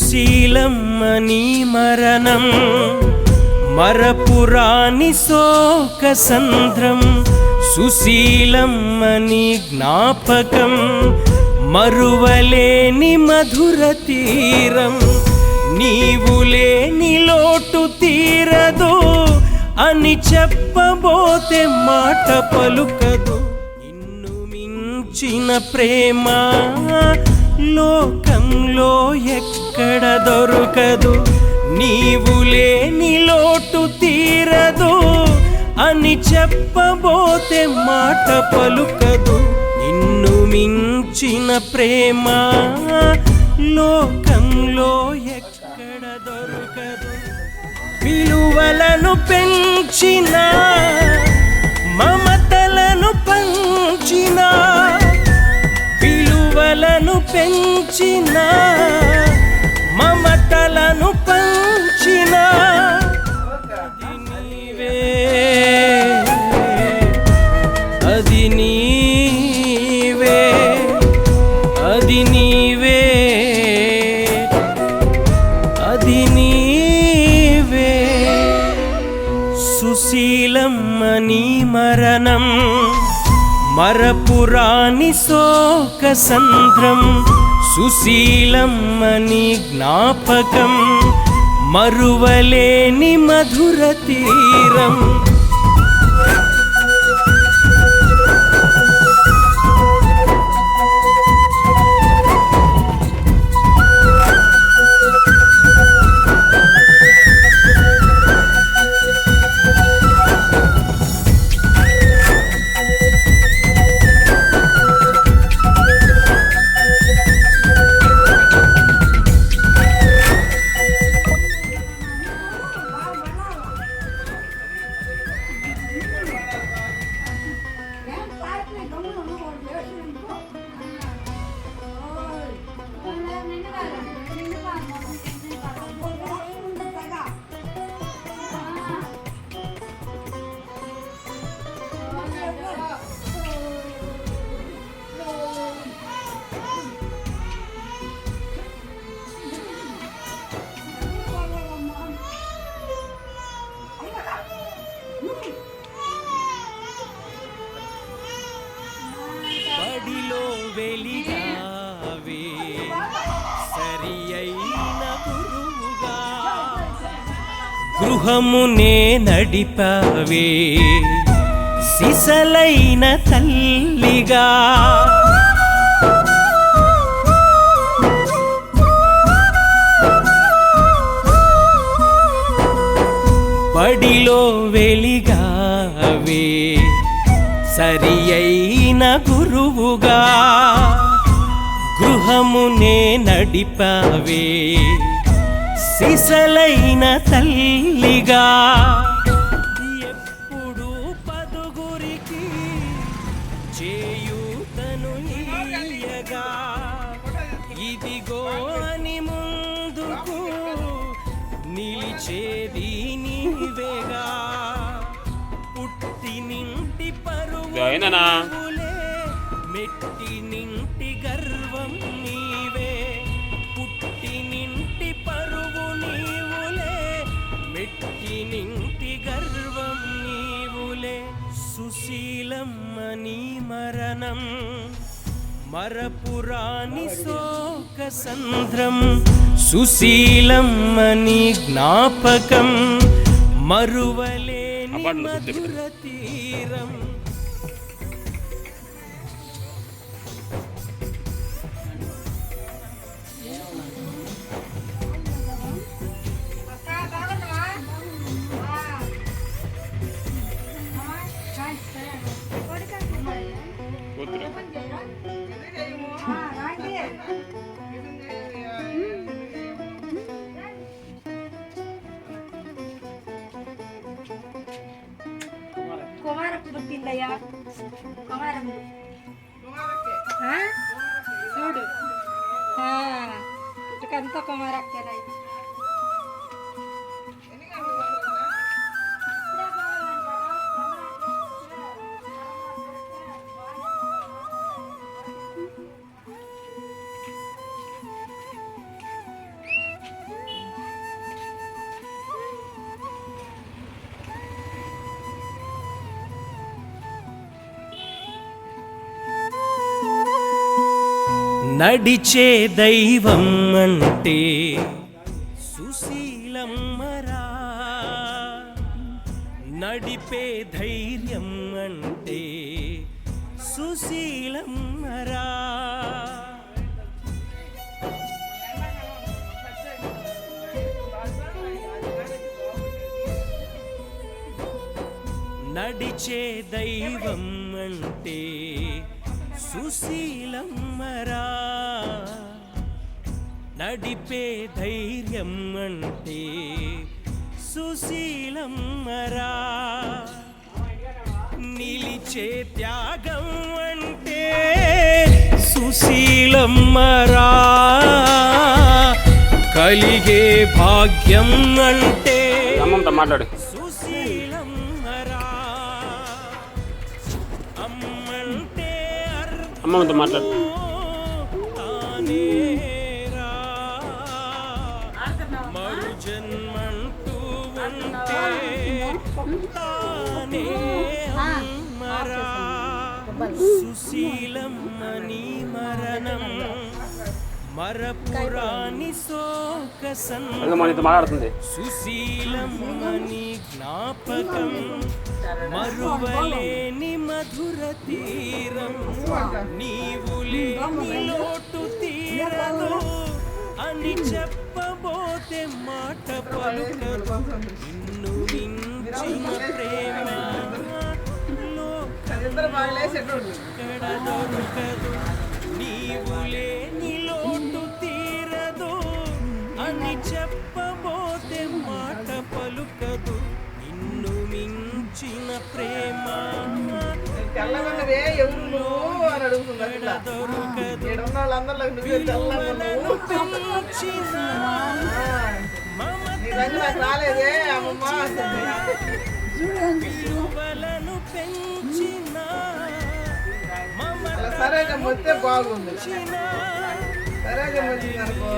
సుశీలమ్మని మరణం మరపురాని శోకసంద్రం, సుశీలమ్మని జ్ఞాపకం మరువలేని మధుర తీరం. నీవు లేని లోటు తీరదు అని చెప్పబోతే మాట పలుకదు. నిన్ను మించిన ప్రేమ లోకంలో ఎక్కడ దొరకదు. నీవు లేని లోటు తీరదు అని చెప్పబోతే మాట పలుకదు. నిన్ను మించిన ప్రేమ లోకంలో ఎక్కడ దొరకదు. విలువలను పెంచిన మమతలను పంచిన, విలువలను పెంచిన మమతలను పంచిన అది నీవే, అది నీవే, అది నీవే. సుశీలమ్మని మరణం మరపురాని శోకసంద్రం, సుశీలమ్మని జ్ఞాపకం మరువలేని మధుర తీరం. బడిలో వెలిగావే సరి అయిన గురువుగా, గృహమునే నడిపావే సిసలైన తల్లిగా. బడిలో వెలిగావే సరి అయిన గురువుగా, గృహమునే నడిపావే సిసలైన తల్లిగా. ఎప్పుడు పదుగురికి చేయూతను ఇయ్యగా, ఇదిగో అని ముందుకు నిలిచేది నీవేగా. పుట్టి నింటి పరువు మెట్టి నింటి గర్వం నీవే. పుట్టి నింటి పరువు నీవులే, మెట్టి నింటి గర్వం నీవులే. సుశీలమ్మని మరణం మరపురాని శోక సంద్రం సుశీలమ్మని జ్ఞాపకం మరువలేని మధుర తీరం కుమారకు పుట్టిందయ్యా కుమారం చూడు ఇటుకంతా కుమారక్కేనాయి నడిచే దైవం అంటే సుశీలమ్మరా నడిపే ధైర్యం అంటే సుశీలమ్మరా నడిచే దైవం అంటే సుశీలమ్మరా నడిపే ధైర్యం అంటే సుశీలమ్మరా నిలిచే త్యాగం అంటే సుశీలమ్మరా కలిగే భాగ్యం అంటే మాట్లాడు అమ్మతో మాట్లాడు మరు జన్మంటూ ఉంటే తానే అమ్మరా సుశీలమ్మని మరణం మరపురాని శోక మాట్లాడుతుంది సుశీలమ్మని జ్ఞాపకం మరువలేని మధుర తీరం నీవు లేని లోటు తీరదు అని చెప్పబోతే మాట పలుకదు నిన్ను మించిన ప్రేమ లోకడ దొరకదు నీవు లేని లోటు తీరదు అని చెప్పబోతే మాట పలుకదు నిన్ను మించిన ప్రేమ దొరకదు విలువలను పెంచిన సరేగా మొత్తే బాగుంది సరేగా వచ్చిందనుకో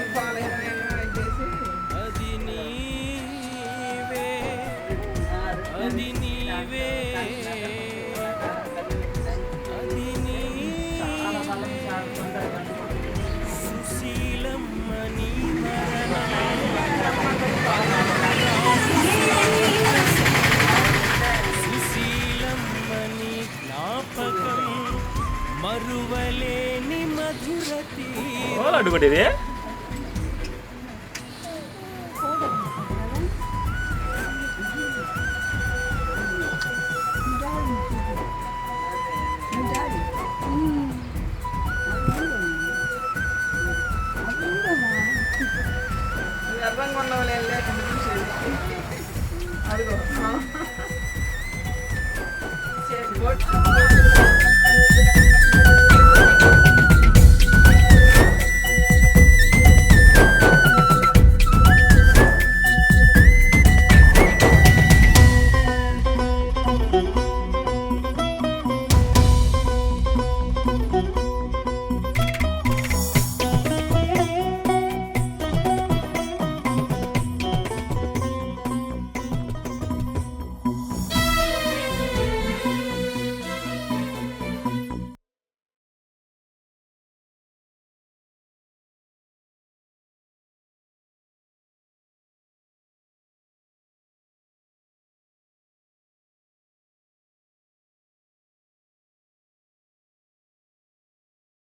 పాలు అది నీవే అది నీవే అది సుశీలమ్మని సుశీలమ్మని జ్ఞాపకం మరువలేని మధుర తీరం అడుగుంటేది ఎర్రంగా ఉన్నవాళ్ళు అదిగో